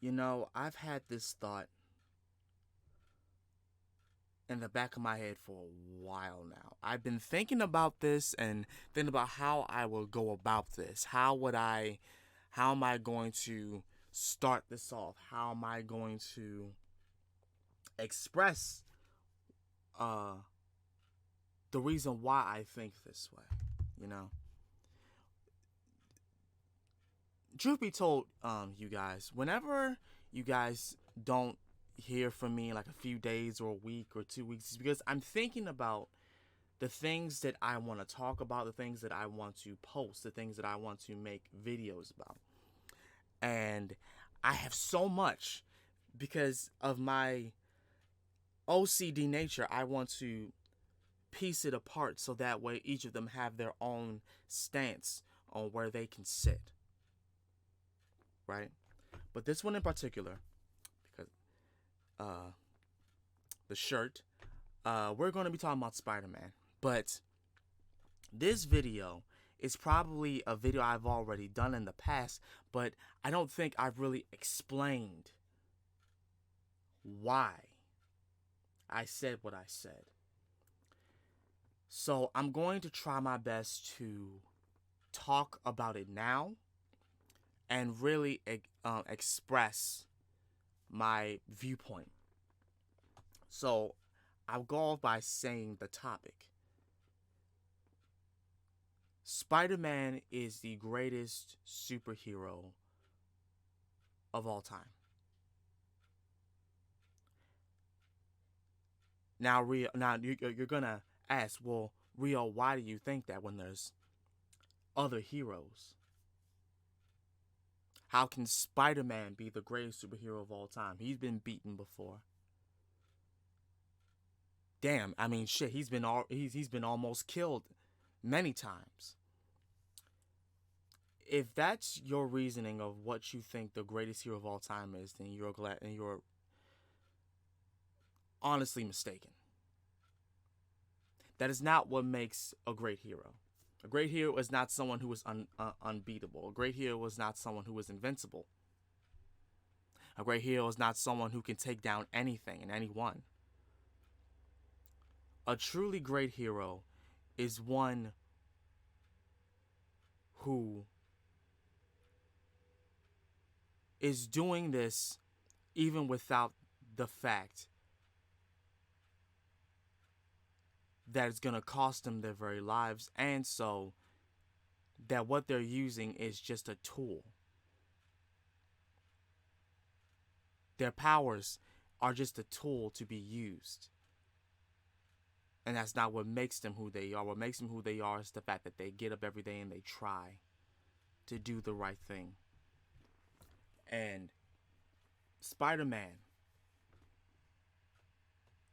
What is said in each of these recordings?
I've had this thought in the back of my head for a while now. I've been thinking about this and thinking about how I will go about this. How am I going to start this off? How am I going to express uh, the reason why I think this way? You know, truth be told, you guys, whenever you guys don't hear from me in like a few days or a week or 2 weeks, it's because I'm thinking about the things that I want to talk about, the things that I want to post, the things that I want to make videos about. And I have so much because of my OCD nature. I want to piece it apart so that way each of them have their own stance on where they can sit, right? But this one in particular, because uh, the shirt, we're going to be talking about Spider-Man. But this video is probably a video I've already done in the past, but I don't think I've really explained why I said what I said. So I'm going to try my best to talk about it now and really express my viewpoint. So I'll go off by saying the topic. Spider-Man is the greatest superhero of all time. Now, you're gonna ask, well, Rio, why do you think that when there's other heroes? How can Spider-Man be the greatest superhero of all time? He's been beaten before. Damn, I mean, shit, he's been almost killed many times. If that's your reasoning of what you think the greatest hero of all time is, then you're honestly mistaken. That is not what makes a great hero. A great hero is not someone who is unbeatable. A great hero is not someone who is invincible. A great hero is not someone who can take down anything and anyone. A truly great hero is one who is doing this even without the fact that it's going to cost them their very lives, and so that what they're using is just a tool. Their powers are just a tool to be used. And that's not what makes them who they are. What makes them who they are is the fact that they get up every day and they try to do the right thing. And Spider-Man,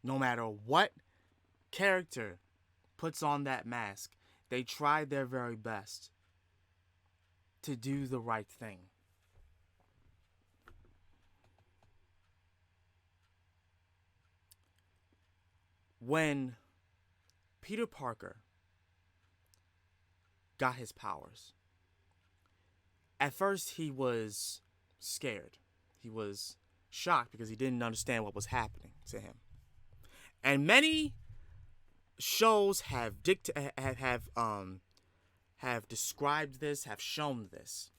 no matter what character puts on that mask, they try their very best to do the right thing. When Peter Parker got his powers, at first he was scared. He was shocked because he didn't understand what was happening to him. And many shows have described this, have shown this.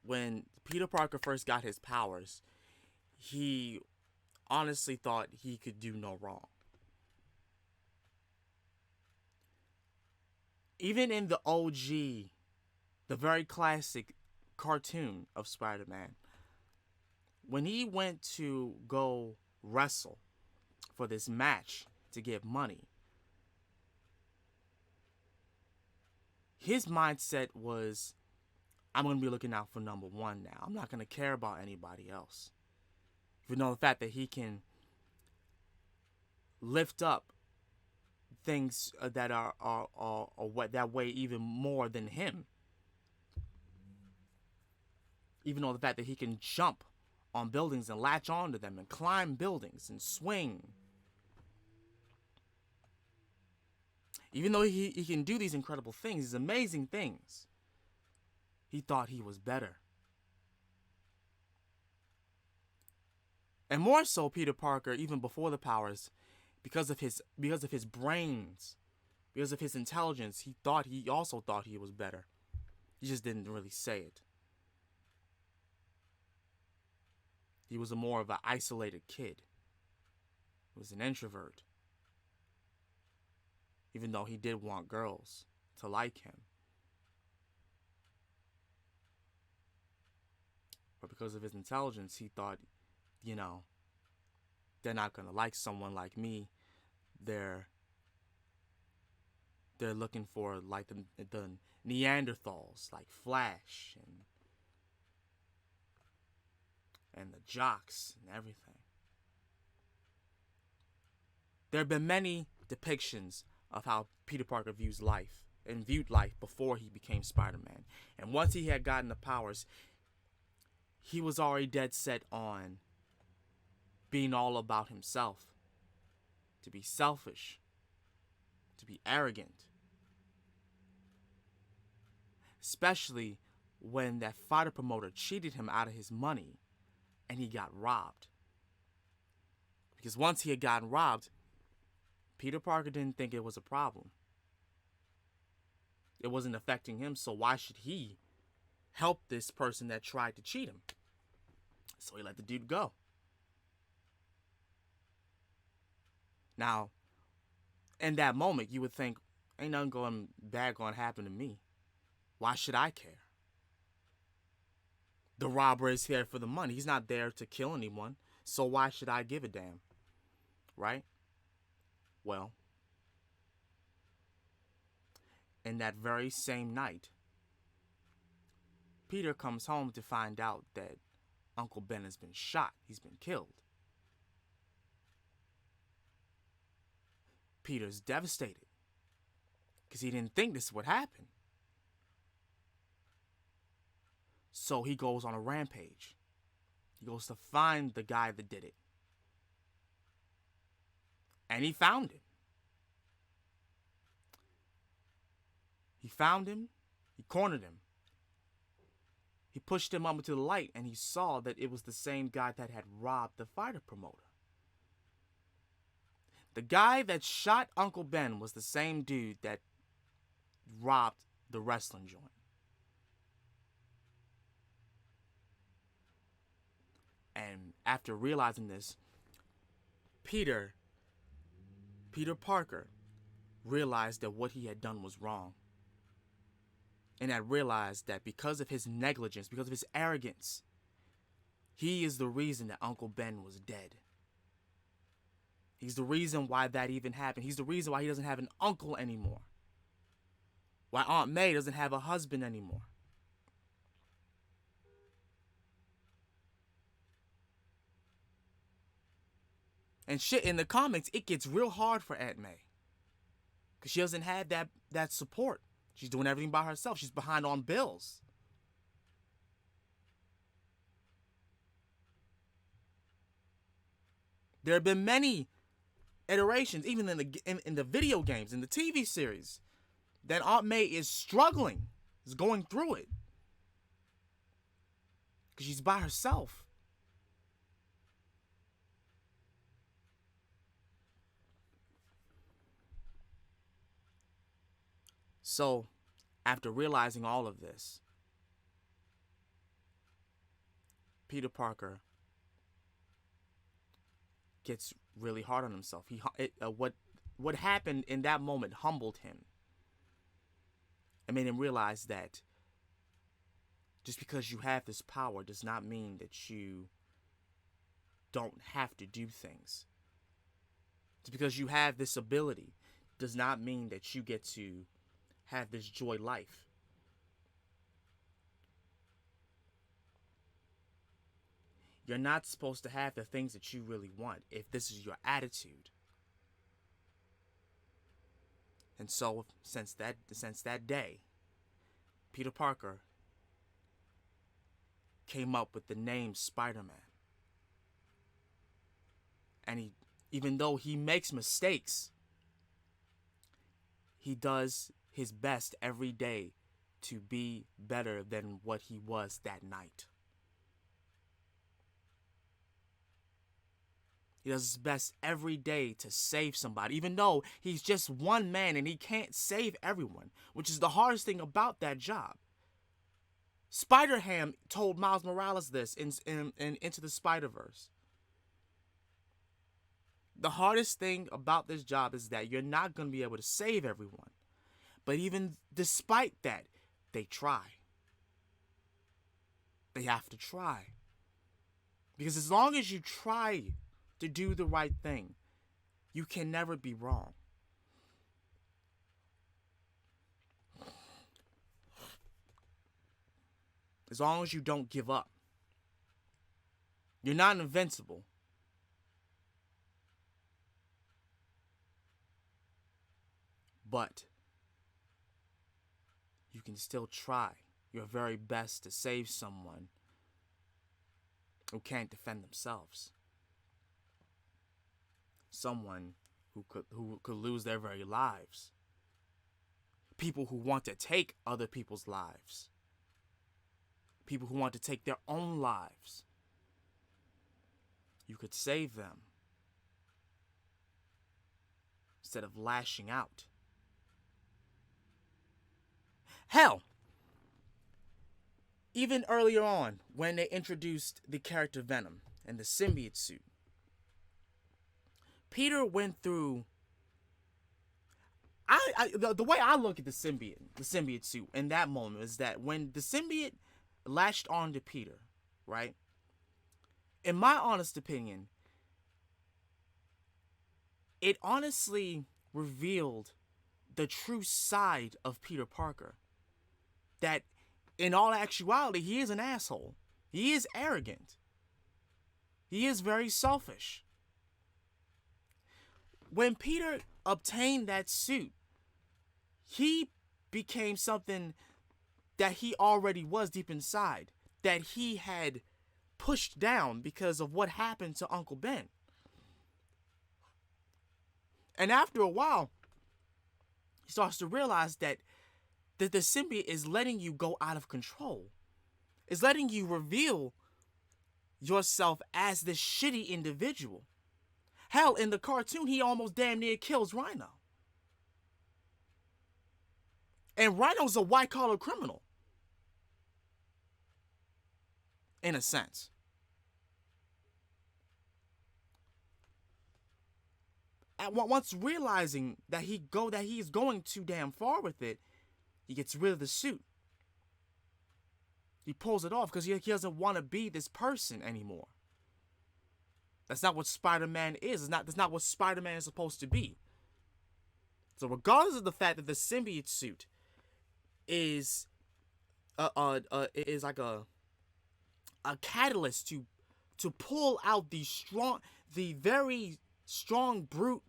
When Peter Parker first got his powers, he honestly thought he could do no wrong. Even in the OG, the very classic cartoon of Spider-Man, when he went to go wrestle for this match to get money, his mindset was, I'm going to be looking out for number one now. I'm not going to care about anybody else. You know, the fact that he can lift up things that are what that weigh even more than him. Even though the fact that he can jump on buildings and latch onto them and climb buildings and swing. Even though he can do these incredible things, these amazing things, he thought he was better. And more so, Peter Parker, even before the powers, because of his brains, because of his intelligence, he also thought he was better. He just didn't really say it. He was a more of an isolated kid. He was an introvert. Even though he did want girls to like him. But because of his intelligence, he thought, you know, they're not going to like someone like me. They're looking for like the Neanderthals, like Flash and the jocks and everything. There have been many depictions of how Peter Parker views life and viewed life before he became Spider-Man. And once he had gotten the powers, he was already dead set on being all about himself, to be selfish, to be arrogant. Especially when that fighter promoter cheated him out of his money and he got robbed. Because once he had gotten robbed, Peter Parker didn't think it was a problem. It wasn't affecting him, so why should he help this person that tried to cheat him? So he let the dude go. Now, in that moment, you would think, ain't nothing bad going to happen to me. Why should I care? The robber is here for the money. He's not there to kill anyone. So why should I give a damn? Right? Well, in that very same night, Peter comes home to find out that Uncle Ben has been shot. He's been killed. Peter's devastated because he didn't think this would happen. So he goes on a rampage. He goes to find the guy that did it. And he found him. He found him. He cornered him. He pushed him up into the light and he saw that it was the same guy that had robbed the fighter promoter. The guy that shot Uncle Ben was the same dude that robbed the wrestling joint. And after realizing this, Peter Parker realized that what he had done was wrong. And had realized that because of his negligence, because of his arrogance, he is the reason that Uncle Ben was dead. He's the reason why that even happened. He's the reason why he doesn't have an uncle anymore. Why Aunt May doesn't have a husband anymore. And shit, in the comics, it gets real hard for Aunt May. Because she doesn't have that support. She's doing everything by herself. She's behind on bills. There have been many iterations, even in the video games, in the TV series, that Aunt May is struggling, is going through it. Because she's by herself. So, after realizing all of this, Peter Parker gets really hard on himself. What happened in that moment humbled him. It made him realize that just because you have this power does not mean that you don't have to do things. Just because you have this ability does not mean that you get to have this joy life. You're not supposed to have the things that you really want if this is your attitude. And so since that day, Peter Parker came up with the name Spider-Man. And even though he makes mistakes, he does his best every day to be better than what he was that night. He does his best every day to save somebody, even though he's just one man and he can't save everyone, which is the hardest thing about that job. Spider-Ham told Miles Morales this in Into the Spider-Verse. The hardest thing about this job is that you're not going to be able to save everyone. But even despite that, they try. They have to try. Because as long as you try to do the right thing, you can never be wrong. As long as you don't give up. You're not invincible. But you can still try your very best to save someone who can't defend themselves. Someone who could lose their very lives. People who want to take other people's lives. People who want to take their own lives. You could save them instead of lashing out. Hell, even earlier on, when they introduced the character Venom and the symbiote suit, Peter went through. The way I look at the symbiote suit in that moment is that when the symbiote latched onto Peter, right? In my honest opinion, it honestly revealed the true side of Peter Parker. That in all actuality, he is an asshole. He is arrogant. He is very selfish. When Peter obtained that suit, he became something that he already was deep inside, that he had pushed down because of what happened to Uncle Ben. And after a while, he starts to realize that the symbiote is letting you go out of control. It's letting you reveal yourself as this shitty individual. Hell, in the cartoon, he almost damn near kills Rhino. And Rhino's a white-collar criminal. In a sense. And once realizing that he's going too damn far with it, he gets rid of the suit. He pulls it off because he doesn't want to be this person anymore. That's not what Spider-Man is. That's not what Spider-Man is supposed to be. So regardless of the fact that the symbiote suit is like a catalyst to pull out the very strong, brute,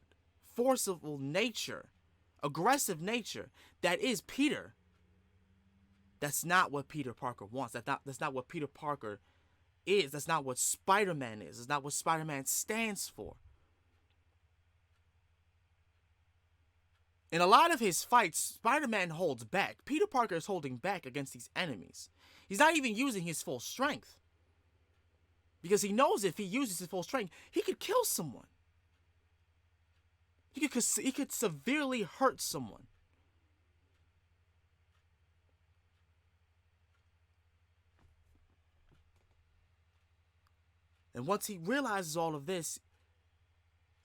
forceful nature, aggressive nature that is Peter. That's not what Peter Parker wants. That's not what Peter Parker is. That's not what Spider-Man is. That's not what Spider-Man stands for. In a lot of his fights, Spider-Man holds back. Peter Parker is holding back against these enemies. He's not even using his full strength. Because he knows if he uses his full strength, he could kill someone. He could severely hurt someone. And once he realizes all of this,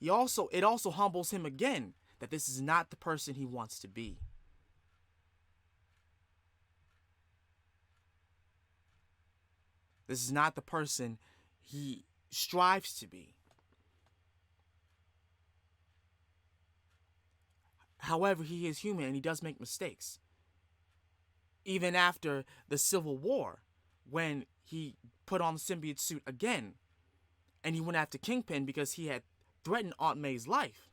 it also humbles him again that this is not the person he wants to be. This is not the person he strives to be. However, he is human and he does make mistakes. Even after the Civil War, when he put on the symbiote suit again, and he went after Kingpin because he had threatened Aunt May's life.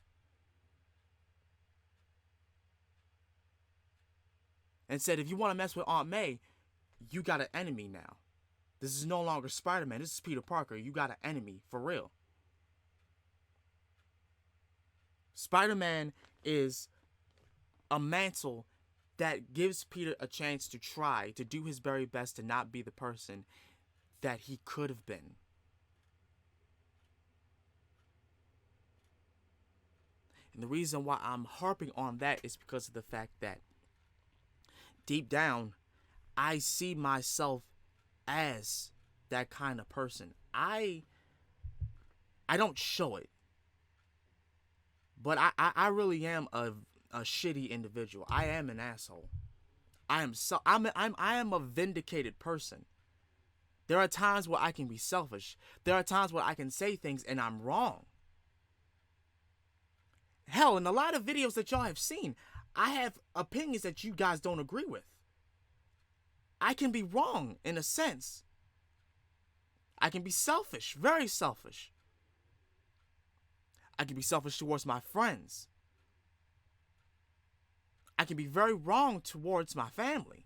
And said, if you want to mess with Aunt May, you got an enemy now. This is no longer Spider-Man. This is Peter Parker. You got an enemy, for real. Spider-Man is a mantle that gives Peter a chance to try to do his very best to not be the person that he could have been. And the reason why I'm harping on that is because of the fact that deep down, I see myself as that kind of person. I don't show it, but I really am a shitty individual. I am an asshole. I am a vindicated person. There are times where I can be selfish. There are times where I can say things and I'm wrong. Hell, in a lot of videos that y'all have seen, I have opinions that you guys don't agree with. I can be wrong in a sense. I can be selfish, very selfish. I can be selfish towards my friends. I can be very wrong towards my family.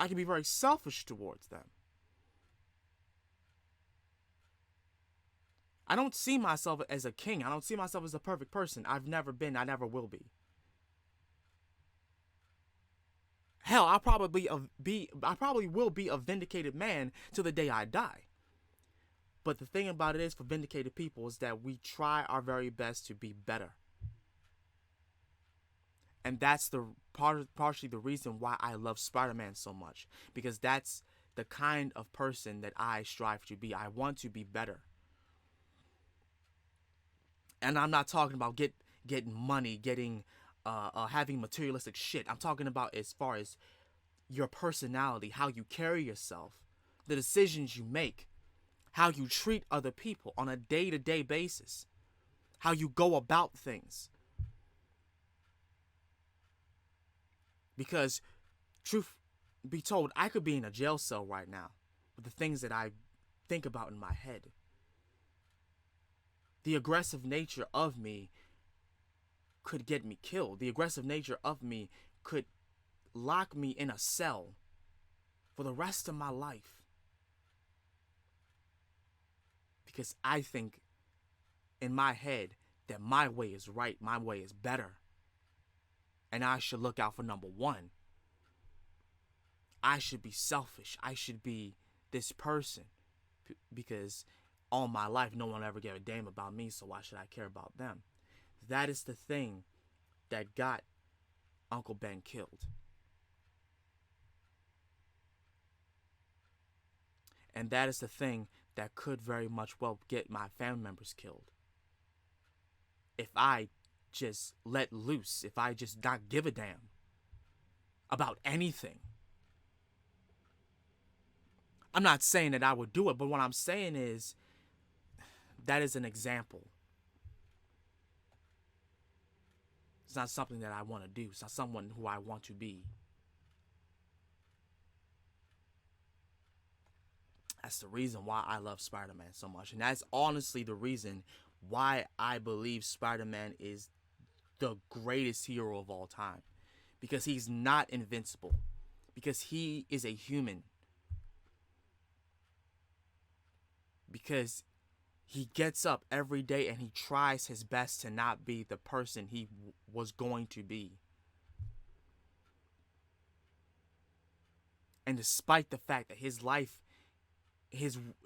I can be very selfish towards them. I don't see myself as a king. I don't see myself as a perfect person. I've never been. I never will be. Hell, I probably will be a vindicated man till the day I die. But the thing about it is, for vindicated people, is that we try our very best to be better. And that's partially the reason why I love Spider-Man so much. Because that's the kind of person that I strive to be. I want to be better. And I'm not talking about getting money, having materialistic shit. I'm talking about as far as your personality, how you carry yourself, the decisions you make, how you treat other people on a day-to-day basis, how you go about things. Because, truth be told, I could be in a jail cell right now with the things that I think about in my head. The aggressive nature of me could get me killed. The aggressive nature of me could lock me in a cell for the rest of my life. Because I think in my head that my way is right, my way is better. And I should look out for number one. I should be selfish. I should be this person. Because all my life, no one ever gave a damn about me, so why should I care about them? That is the thing that got Uncle Ben killed. And that is the thing that could very much well get my family members killed. If I just let loose, if I just not give a damn about anything. I'm not saying that I would do it, but what I'm saying is that is an example. It's not something that I want to do. It's not someone who I want to be. That's the reason why I love Spider-Man so much. And that's honestly the reason why I believe Spider-Man is the greatest hero of all time. Because he's not invincible. Because he is a human. Because he gets up every day and he tries his best to not be the person he was going to be. And despite the fact that his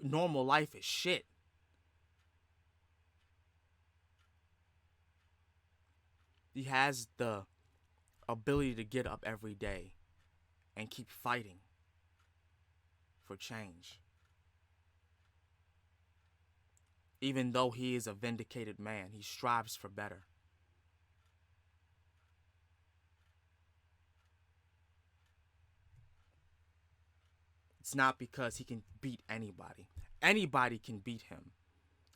normal life is shit, he has the ability to get up every day and keep fighting for change. Even though he is a vindicated man, he strives for better. It's not because he can beat anybody. Anybody can beat him.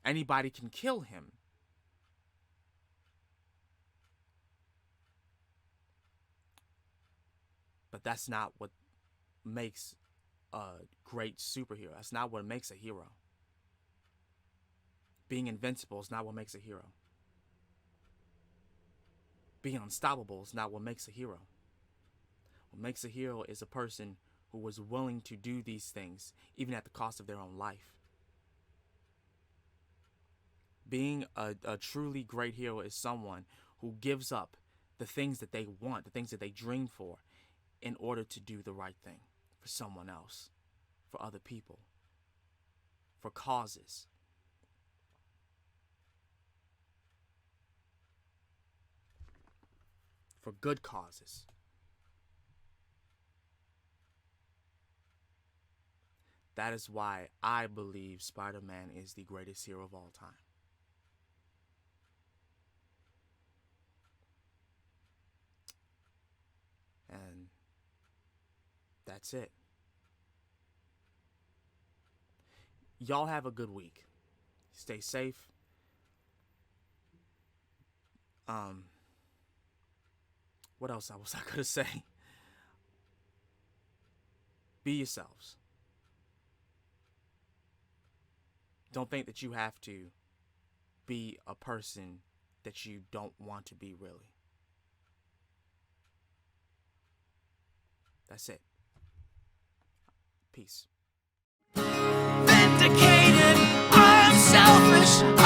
Anybody can kill him. But that's not what makes a great superhero. That's not what makes a hero. Being invincible is not what makes a hero. Being unstoppable is not what makes a hero. What makes a hero is a person who was willing to do these things, even at the cost of their own life. Being a truly great hero is someone who gives up the things that they want, the things that they dream for, in order to do the right thing for someone else, for other people, for causes. for good causes. That is why I believe Spider-Man is the greatest hero of all time. And that's it. Y'all have a good week. Stay safe. What else was I gonna say? Be yourselves. Don't think that you have to be a person that you don't want to be, really. That's it. Peace. Vindicated, I'm selfish.